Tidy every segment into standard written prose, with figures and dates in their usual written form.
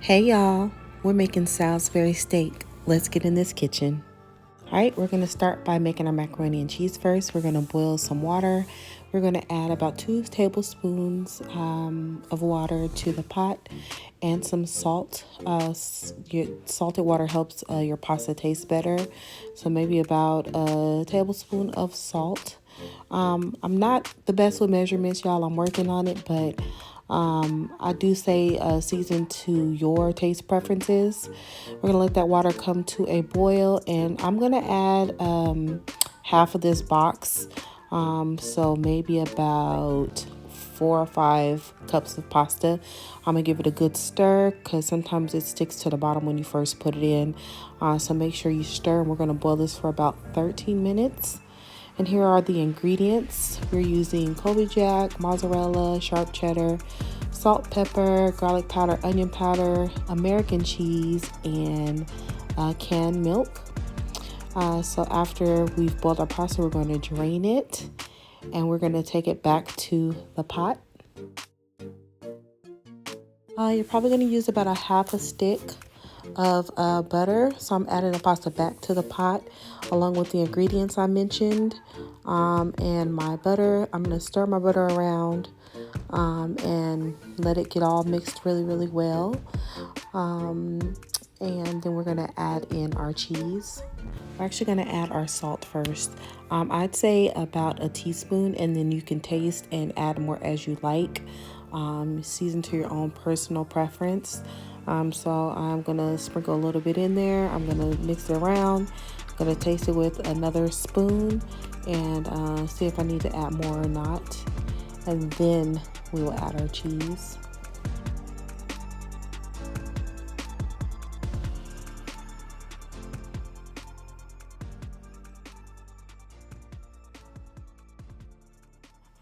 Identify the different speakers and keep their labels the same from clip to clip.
Speaker 1: Hey y'all, we're making Salisbury steak. Let's get in this kitchen. All right, we're gonna start by making our macaroni and cheese first. We're gonna boil some water. We're gonna add about 2 tablespoons of water to the pot and some salt. Your salted water helps your pasta taste better. So maybe about a tablespoon of salt. I'm not the best with measurements, y'all. I'm working on it, but I do say season to your taste preferences. We're gonna let that water come to a boil, and I'm gonna add half of this box, so maybe about 4 or 5 cups of pasta. I'm gonna give it a good stir because sometimes it sticks to the bottom when you first put it in. So make sure you stir, and we're gonna boil this for about 13 minutes. And here are the ingredients. We're using Colby Jack, mozzarella, sharp cheddar, salt, pepper, garlic powder, onion powder, American cheese, and canned milk. So after we've boiled our pasta, we're going to drain it, and we're going to take it back to the pot. You're probably going to use about a half a stick of butter. So I'm adding the pasta back to the pot along with the ingredients I mentioned and my butter. I'm going to stir my butter around and let it get all mixed really well. And then we're going to add in our cheese. We're actually going to add our salt first. I'd say about a teaspoon, and then you can taste and add more as you like. Season to your own personal preference. So I'm gonna sprinkle a little bit in there. I'm gonna mix it around. I'm gonna taste it with another spoon and see if I need to add more or not. And then we will add our cheese.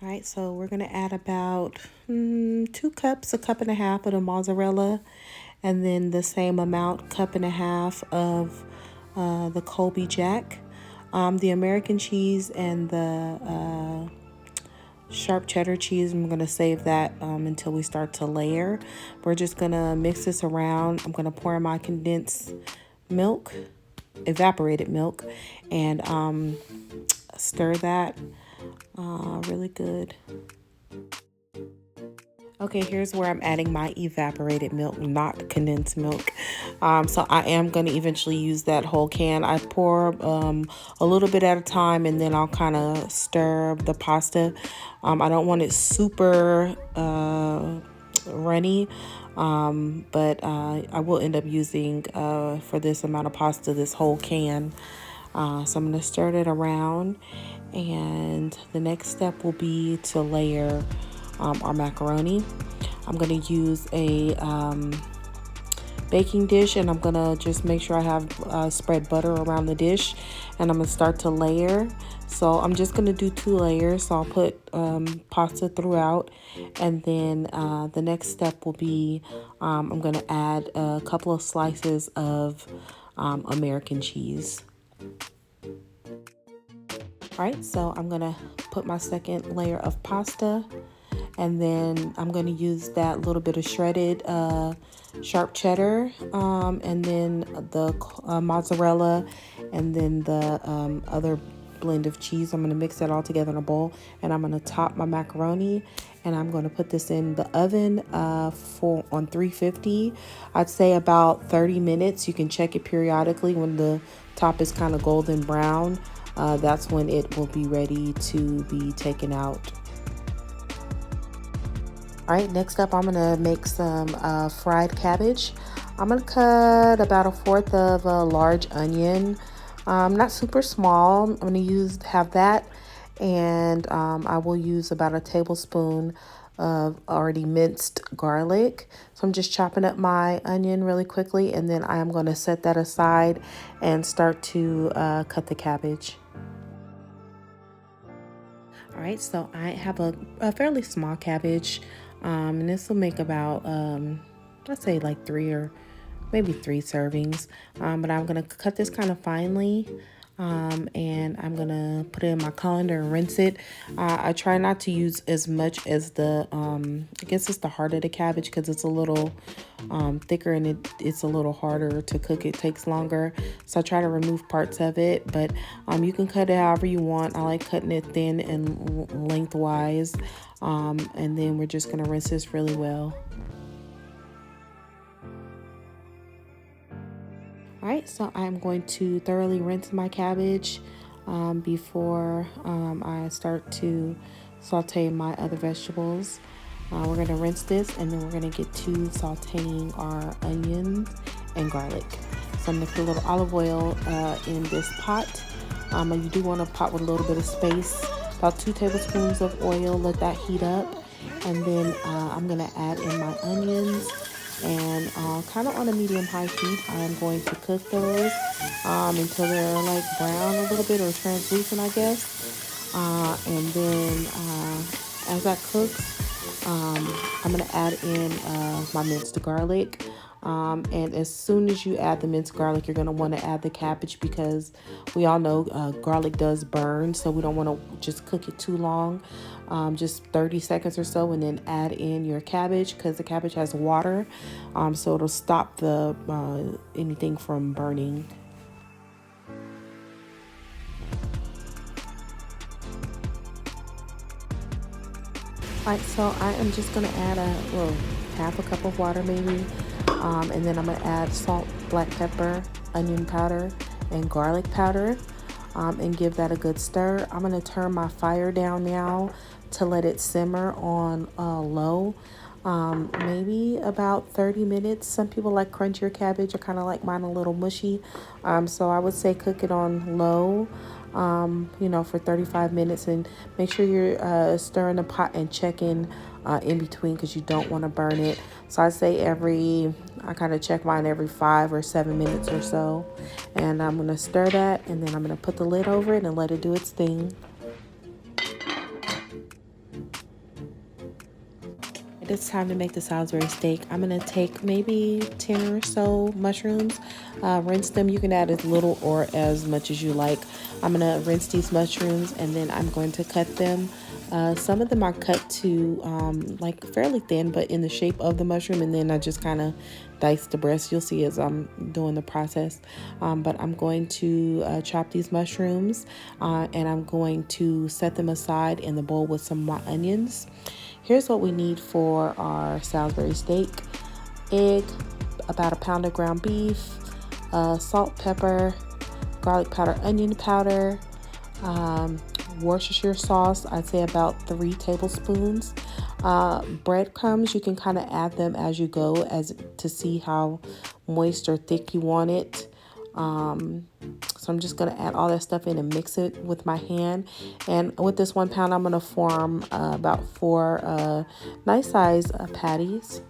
Speaker 1: All right, so we're gonna add about 2 cups, a cup and a half of the mozzarella, and then the same amount, cup and a half of the Colby Jack, the American cheese, and the sharp cheddar cheese. I'm gonna save that until we start to layer. We're just gonna mix this around. I'm gonna pour in my condensed milk, evaporated milk, and stir that really good. Okay, here's where I'm adding my evaporated milk, not condensed milk. So I am going to eventually use that whole can. I pour a little bit at a time, and then I'll kind of stir the pasta. I don't want it super runny, but I will end up using, for this amount of pasta, this whole can. So I'm going to stir it around, and the next step will be to layer our macaroni. I'm going to use a baking dish, and I'm going to just make sure I have spread butter around the dish, and I'm going to start to layer. So I'm just going to do 2 layers. So I'll put pasta throughout, and then the next step will be I'm going to add a couple of slices of American cheese. All right, so I'm gonna put my second layer of pasta, and then I'm gonna use that little bit of shredded sharp cheddar, and then the mozzarella, and then the other blend of cheese. I'm gonna mix that all together in a bowl, and I'm gonna top my macaroni, and I'm gonna put this in the oven on 350. I'd say about 30 minutes. You can check it periodically when the top is kind of golden brown. That's when it will be ready to be taken out. All right, next up, I'm gonna make some fried cabbage. I'm gonna cut about 1/4 of a large onion, not super small. I'm gonna have that, and I will use about a tablespoon of already minced garlic. So I'm just chopping up my onion really quickly, and then I am gonna set that aside and start to cut the cabbage. All right, so I have a fairly small cabbage, and this will make about, let's say like 3 or maybe 3 servings. But I'm gonna cut this kind of finely, and I'm gonna put it in my colander and rinse it. I try not to use as much as the I guess it's the heart of the cabbage, because it's a little thicker and it's a little harder to cook. It takes longer, so I try to remove parts of it, but you can cut it however you want. I like cutting it thin and lengthwise, and then we're just gonna rinse this really well. All right, so I'm going to thoroughly rinse my cabbage before I start to saute my other vegetables. We're going to rinse this, and then we're going to get to sauteing our onions and garlic. So I'm going to put a little olive oil in this pot. You do want a pot with a little bit of space. About 2 tablespoons of oil. Let that heat up, and then I'm going to add in my onions. And kind of on a medium-high heat, I'm going to cook those until they're like brown a little bit, or translucent, I guess. And then as that cooks, I'm going to add in my minced garlic. And as soon as you add the minced garlic, you're going to want to add the cabbage, because we all know garlic does burn, so we don't want to just cook it too long. Just 30 seconds or so, and then add in your cabbage, because the cabbage has water, so it'll stop the anything from burning. All right, so I am just gonna add half a cup of water maybe, and then I'm gonna add salt, black pepper, onion powder, and garlic powder, and give that a good stir. I'm gonna turn my fire down now to let it simmer on low, maybe about 30 minutes. Some people like crunchier cabbage. I kind of like mine a little mushy, so I would say cook it on low, for 35 minutes, and make sure you're stirring the pot and checking in between, because you don't want to burn it. So I say I kind of check mine every 5 or 7 minutes or so, and I'm gonna stir that, and then I'm gonna put the lid over it and let it do its thing. It's time to make the Salisbury steak. I'm going to take maybe 10 or so mushrooms, rinse them. You can add as little or as much as you like. I'm going to rinse these mushrooms, and then I'm going to cut them. Some of them are cut to like fairly thin, but in the shape of the mushroom, and then I just kind of dice the breast. You'll see as I'm doing the process. But I'm going to chop these mushrooms, and I'm going to set them aside in the bowl with some of my onions. Here's what we need for our Salisbury steak: egg, about a pound of ground beef, salt, pepper, garlic powder, onion powder, Worcestershire sauce, I'd say about 3 tablespoons. Breadcrumbs, you can kind of add them as you go, as to see how moist or thick you want it. So I'm just going to add all that stuff in and mix it with my hand. And with this 1 pound, I'm going to form about 4 nice size patties.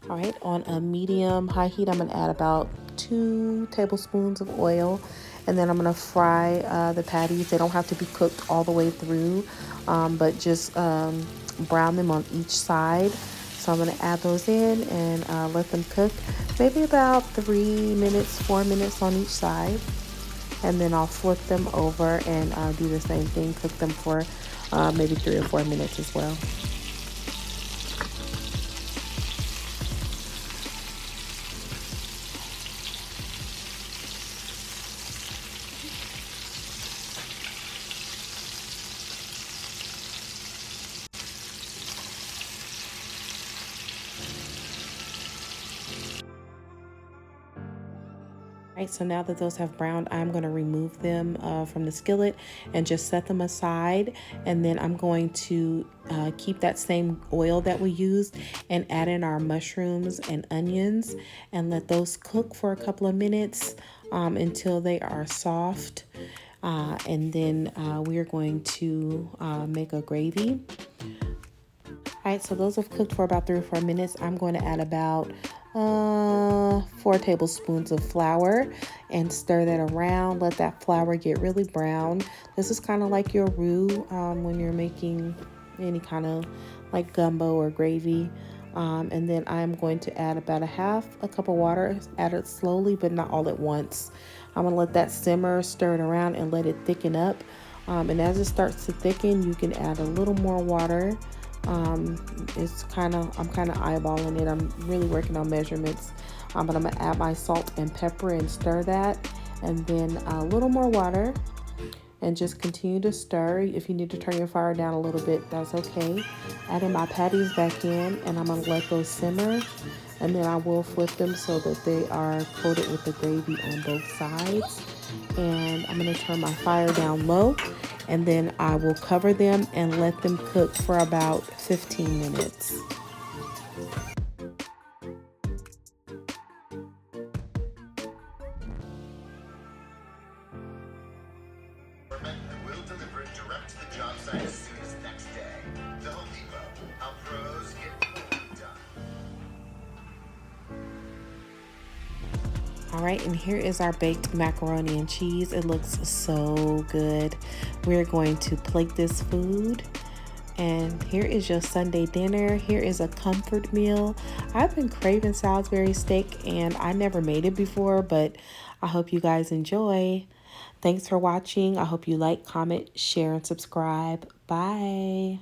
Speaker 1: All right, on a medium high heat, I'm going to add about 2 tablespoons of oil, and then I'm going to fry the patties. They don't have to be cooked all the way through, but just brown them on each side. So I'm going to add those in and let them cook maybe about 3 minutes, 4 minutes on each side. And then I'll flip them over and do the same thing, cook them for maybe 3 or 4 minutes as well. Right, so now that those have browned, I'm going to remove them from the skillet and just set them aside. And then I'm going to keep that same oil that we used and add in our mushrooms and onions and let those cook for a couple of minutes until they are soft. And then we are going to make a gravy. All right, so those have cooked for about 3 or 4 minutes. I'm going to add about 4 tablespoons of flour and stir that around. Let that flour get really brown. This is kind of like your roux when you're making any kind of like gumbo or gravy. And then I'm going to add about a half a cup of water. Add it slowly, but not all at once. I'm gonna let that simmer, stir it around, and let it thicken up. And as it starts to thicken, you can add a little more water. I'm kind of eyeballing it. I'm really working on measurements. But I'm gonna add my salt and pepper and stir that, and then a little more water, and just continue to stir. If you need to turn your fire down a little bit, that's okay. Adding my patties back in, and I'm gonna let those simmer, and then I will flip them so that they are coated with the gravy on both sides. And I'm gonna turn my fire down low, and then I will cover them and let them cook for about 15 minutes.
Speaker 2: And we'll deliver it direct to the job site as soon as next day. The Home Depot. How pros get done.
Speaker 1: All right, and here is our baked macaroni and cheese. It looks so good. We're going to plate this food. And here is your Sunday dinner. Here is a comfort meal. I've been craving Salisbury steak and I never made it before, but I hope you guys enjoy. Thanks for watching. I hope you like, comment, share, and subscribe. Bye.